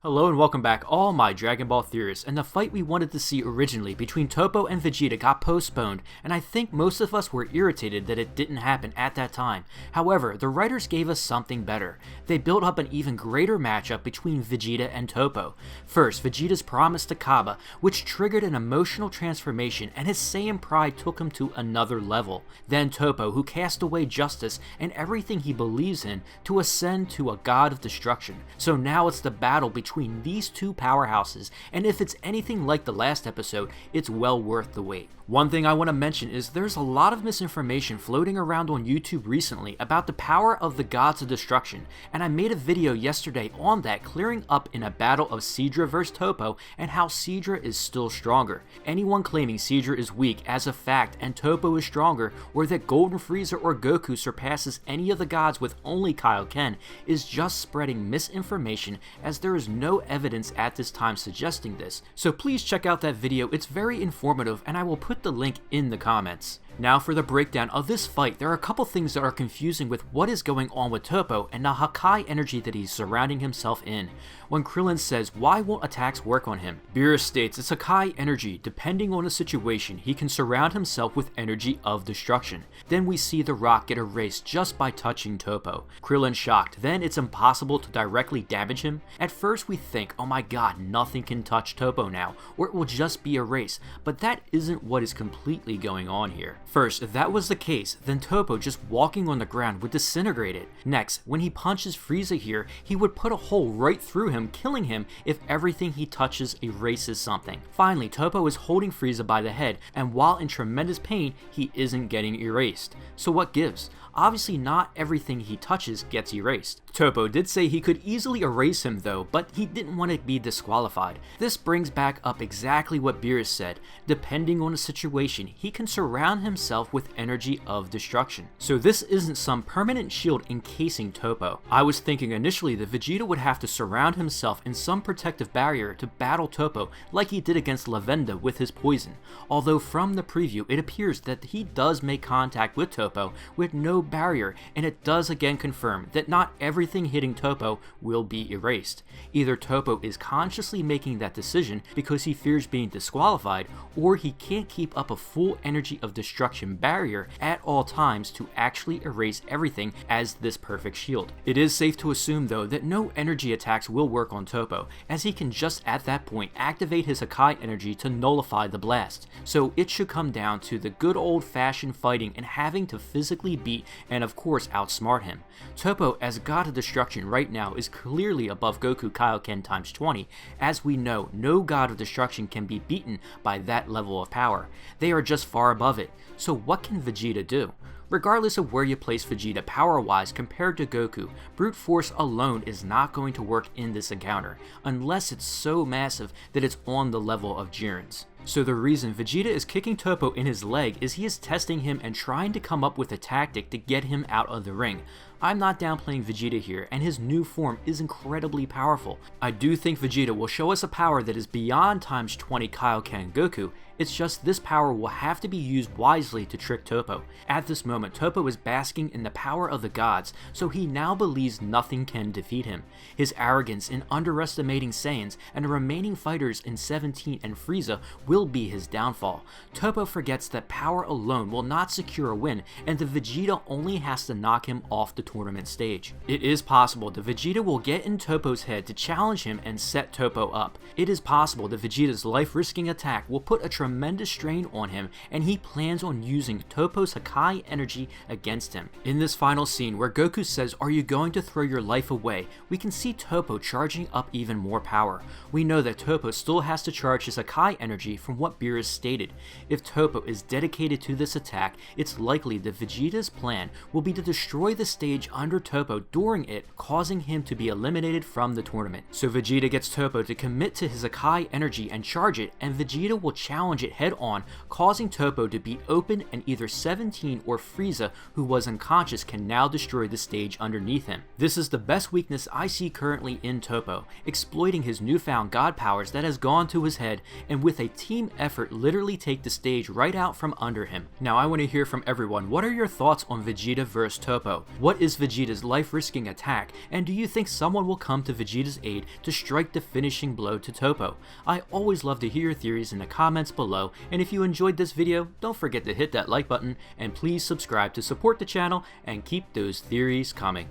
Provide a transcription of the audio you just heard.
Hello and welcome back, all my Dragon Ball theorists, and the fight we wanted to see originally between Toppo and Vegeta got postponed, and I think most of us were irritated that it didn't happen at that time. However, the writers gave us something better. They built up an even greater matchup between Vegeta and Toppo. First, Vegeta's promise to Cabba, which triggered an emotional transformation, and his Saiyan pride took him to another level. Then Toppo, who cast away justice and everything he believes in to ascend to a god of destruction. So now it's the battle between these two powerhouses, and if it's anything like the last episode, it's well worth the wait. One thing I want to mention is there's a lot of misinformation floating around on YouTube recently about the power of the gods of destruction, and I made a video yesterday on that, clearing up in a battle of Seadra vs Toppo and how Seadra is still stronger. Anyone claiming Seadra is weak as a fact and Toppo is stronger, or that Golden Frieza or Goku surpasses any of the gods with only Kaioken, is just spreading misinformation, as there is no evidence at this time suggesting this. So please check out that video, it's very informative, and I will put the link in the comments. Now for the breakdown of this fight, there are a couple things that are confusing with what is going on with Toppo and the Hakai energy that he's surrounding himself in. When Krillin says, "Why won't attacks work on him?" Beerus states it's Hakai energy. Depending on the situation, he can surround himself with energy of destruction. Then we see the rock get erased just by touching Toppo. Krillin shocked, then it's impossible to directly damage him? At first we think, oh my god, nothing can touch Toppo now, or it will just be erased, but that isn't what is completely going on here. First, if that was the case, then Toppo just walking on the ground would disintegrate it. Next, when he punches Frieza here, he would put a hole right through him, killing him if everything he touches erases something. Finally, Toppo is holding Frieza by the head, and while in tremendous pain, he isn't getting erased. So what gives? Obviously not everything he touches gets erased. Toppo did say he could easily erase him though, but he didn't want to be disqualified. This brings back up exactly what Beerus said. Depending on the situation, he can surround himself with energy of destruction. So this isn't some permanent shield encasing Toppo. I was thinking initially that Vegeta would have to surround himself in some protective barrier to battle Toppo like he did against Lavenda with his poison. Although from the preview it appears that he does make contact with Toppo with no barrier, and it does again confirm that not everything hitting Toppo will be erased. Either Toppo is consciously making that decision because he fears being disqualified, or he can't keep up a full energy of destruction barrier at all times to actually erase everything as this perfect shield. It is safe to assume though that no energy attacks will work on Toppo, as he can just at that point activate his Hakai energy to nullify the blast. So it should come down to the good old-fashioned fighting and having to physically beat and of course outsmart him. Toppo as god of destruction right now is clearly above Goku Kaioken times 20, as we know no god of destruction can be beaten by that level of power. They are just far above it. So what can Vegeta do? Regardless of where you place Vegeta power-wise compared to Goku, brute force alone is not going to work in this encounter, unless it's so massive that it's on the level of Jiren's. So the reason Vegeta is kicking Toppo in his leg is he is testing him and trying to come up with a tactic to get him out of the ring. I'm not downplaying Vegeta here, and his new form is incredibly powerful. I do think Vegeta will show us a power that is beyond times 20 Kaioken Goku. It's just this power will have to be used wisely to trick Toppo. At this moment, Toppo is basking in the power of the gods, so he now believes nothing can defeat him. His arrogance in underestimating Saiyans and the remaining fighters in 17 and Frieza will be his downfall. Toppo forgets that power alone will not secure a win, and the Vegeta only has to knock him off the tournament stage. It is possible that Vegeta will get in Toppo's head to challenge him and set Toppo up. It is possible that Vegeta's life-risking attack will put a tremendous strain on him, and he plans on using Toppo's Hakai energy against him. In this final scene where Goku says, "Are you going to throw your life away?" we can see Toppo charging up even more power. We know that Toppo still has to charge his Hakai energy from what Beerus stated. If Toppo is dedicated to this attack, it's likely that Vegeta's plan will be to destroy the stage under Toppo during it, causing him to be eliminated from the tournament. So Vegeta gets Toppo to commit to his Hakai energy and charge it, and Vegeta will challenge it head on, causing Toppo to be open and either 17 or Frieza, who was unconscious, can now destroy the stage underneath him. This is the best weakness I see currently in Toppo, exploiting his newfound god powers that has gone to his head, and with a team effort literally take the stage right out from under him. Now I want to hear from everyone, what are your thoughts on Vegeta vs Toppo? What is Vegeta's life-risking attack, and do you think someone will come to Vegeta's aid to strike the finishing blow to Toppo? I always love to hear your theories in the comments below, and if you enjoyed this video, don't forget to hit that like button, and please subscribe to support the channel and keep those theories coming.